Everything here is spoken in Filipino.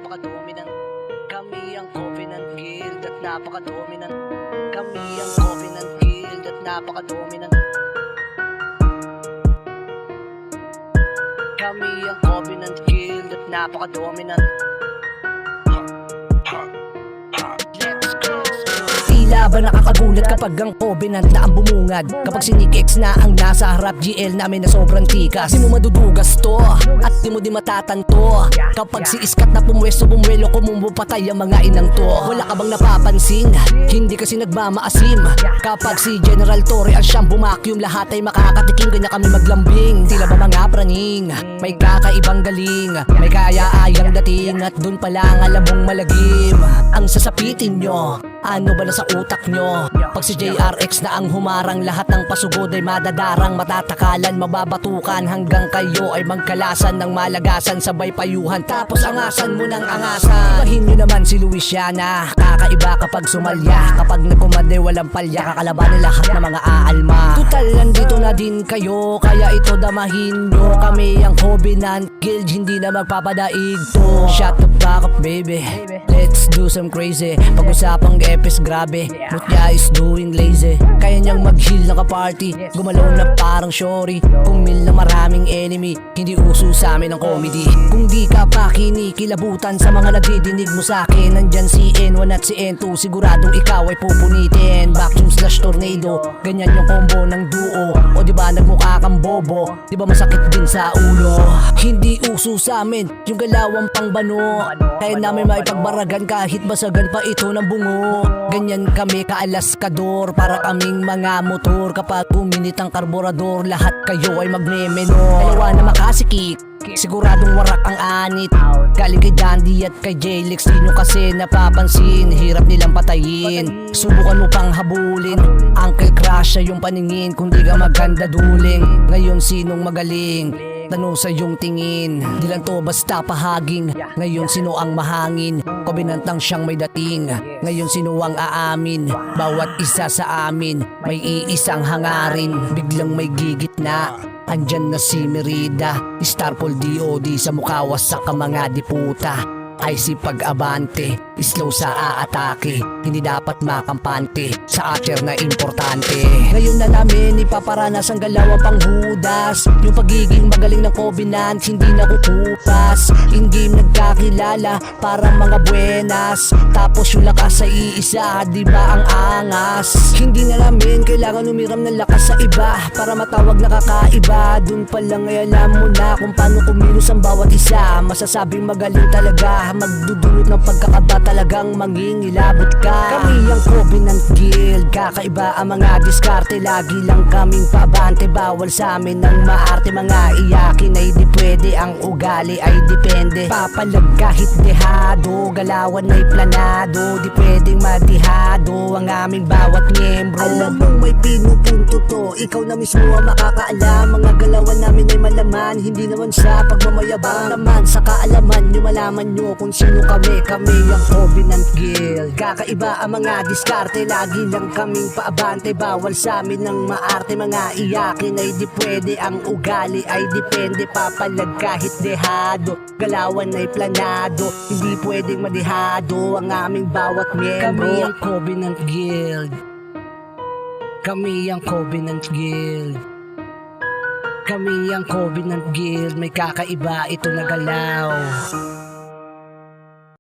napaka-dominant. Kami ang Covenant Guild at napaka-dominant. Kami ang Covenant Guild at napaka-dominant. Kami ang Covenant Guild at napaka-dominant. Tila ba nakakagulat kapag ang Covenant na ang bumungad? Kapag si Nick X na ang nasa harap, GL namin na sobrang tikas. Di mo madudugas to at di mo di matatanto. Kapag si Iskat na pumwesto, bumuelo, kumumupatay ang mga inang to. Wala ka bang napapansin? Hindi kasi nagmamaasim. Kapag si General Torre ang siyang bumakyum, lahat ay makakatikim, kanya kami maglambing. Tila ba mga praning, may kakaibang galing, may kaya-ayang dating, at dun pa lang alam mong malagim ang sasapitin nyo. Ano ba na sa utak nyo? Pag si JRX na ang humarang, lahat ng pasugod ay madadarang, matatakalan, mababatukan, hanggang kayo ay magkalasan ng malagasan, sabay payuhan, tapos angasan mo ng angasan. Ibahin nyo naman si Luisiana, kakaiba kapag sumalya, kapag nagkumande walang palya, kakalabanin lahat ng mga aalma. Tutal nandito na din kayo, kaya ito damahin nyo. Kami ang Covenant Guild, hindi na magpapadaig to. Shut the fuck up baby, let's do some crazy. Pag-usapang epis grabe, Mutya is doing lazy. Kaya niyang mag-heal na ka-party, gumalaw na parang shori. Kumil na maraming enemy, hindi uso sa amin ang comedy. Kung di ka pa kinikilabutan sa mga nagdidinig mo sa akin, nandyan si N1 at si N2, siguradong ikaw ay pupunitin. Vacuum slash tornado, ganyan yung combo ng duo. O diba nagmukha kang bobo, diba masakit din sa ulo? Hindi uso sa amin yung galawang pangbano, kaya namin maipagbaragan kahit basagan pa ito ng bungo. Ganyan kami kaalaskador, para kaming mga motor. Kapag puminit ang karburador, lahat kayo ay magme-menor. Dalawa na makasikik, siguradong warak ang anit. Galing kay Dandy at kay J-Lex, di nyo kasi napapansin, hirap nilang patayin. Subukan mo pang habulin, Uncle Crush siya yung paningin. Kung di ka maganda duling, ngayon sinong magaling? Tanong sa iyong tingin, di lang to basta pahaging. Ngayon sino ang mahangin? Covenant lang siyang may dating. Ngayon sino ang aamin? Bawat isa sa amin may iisang hangarin, biglang may gigit na. Andyan na si Merida, Starpol DOD, sa mukha wasak ang mga diputa. IC pag-abante, slow sa aatake, hindi dapat makampante sa acher na importante. Ngayon na namin ipaparanas ang galawang panghudas, yung pagiging magaling ng Covenant, hindi na kukupas. In-game nagkakilala, parang mga buenas, tapos yung lakas sa iisa, di ba ang angas? Hindi na namin kailangan umiram ng lakas sa iba, para matawag na kakaiba. Dun pa lang ay alam mo na kung paano kumilos ang bawat isa. Masasabing magaling talaga, magdudulot ng pagkakaba, talagang mangingilabot ka. Kami ang Covenant Guild, kakaiba ang mga diskarte, lagi lang kaming pabante. Bawal sa amin ng maarte, mga iyakin ay di pwede, ang ugali ay depende. Papalag kahit dehado, galawan ay planado, di pwedeng madihado ang aming bawat miyembro. Alam mong may pinupunto to, ikaw na mismo ang makakaalam. Mga galawan namin ay malaman, hindi naman sa pagmamayabang, naman sa kaalaman nyo malaman nyo kung sino kami. Kami ang Covenant Guild, kakaiba ang mga diskarte, lagi lang kaming paabante. Bawal sa amin ng maarte, mga iyakin ay di pwede, ang ugali ay depende. Papalag kahit dehado, galawan ay planado, hindi pwedeng madihado ang aming bawat miyembro. Kami ang Covenant Guild, kami ang Covenant Guild, kami ang Covenant Guild, may kakaiba ito na galaw.